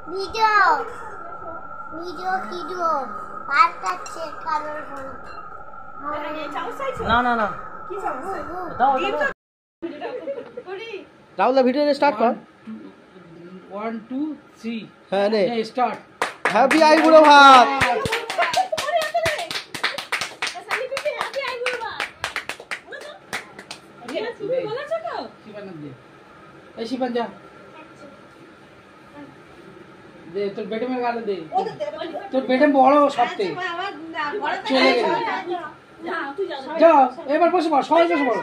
video video video part আছে colourful না না না কি সমস্যা দাও রাহুল দা ভিডিও স্টার্ট কর 1 2 3 হ্যাঁ নে স্টার্ট হ্যাপি আইবুড়ো ভাত ऐसी बन जा दे तो बेटे में गाल दे तो बेटे বড় সবতে চলে গেল যাও এবার বসে পড় সবাই বসে পড়ো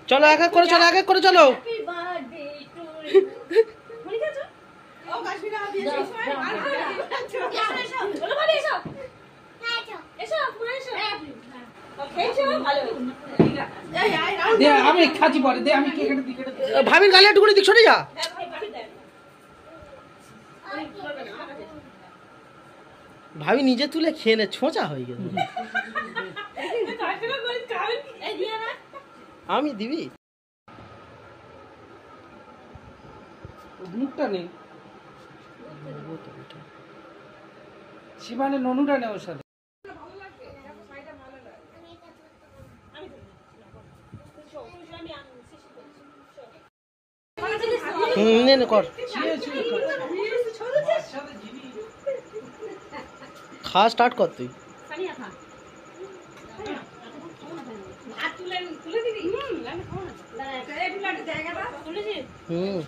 চলো এক এক করে চলো এক এক করে চলো দে আমি খাচ্ছি পরে দে আমি কেটে দিই ভাবির গালে একটু করে দিক সরে যা ভাবি নিজে তুলে খেয়ে নে ছোঁচা হয়ে গেল আমি দিবি মুখটা নেই শিবানে ননুটা নেই ওর সাথে নে নে কর খা স্টার্ট কর তুই হুম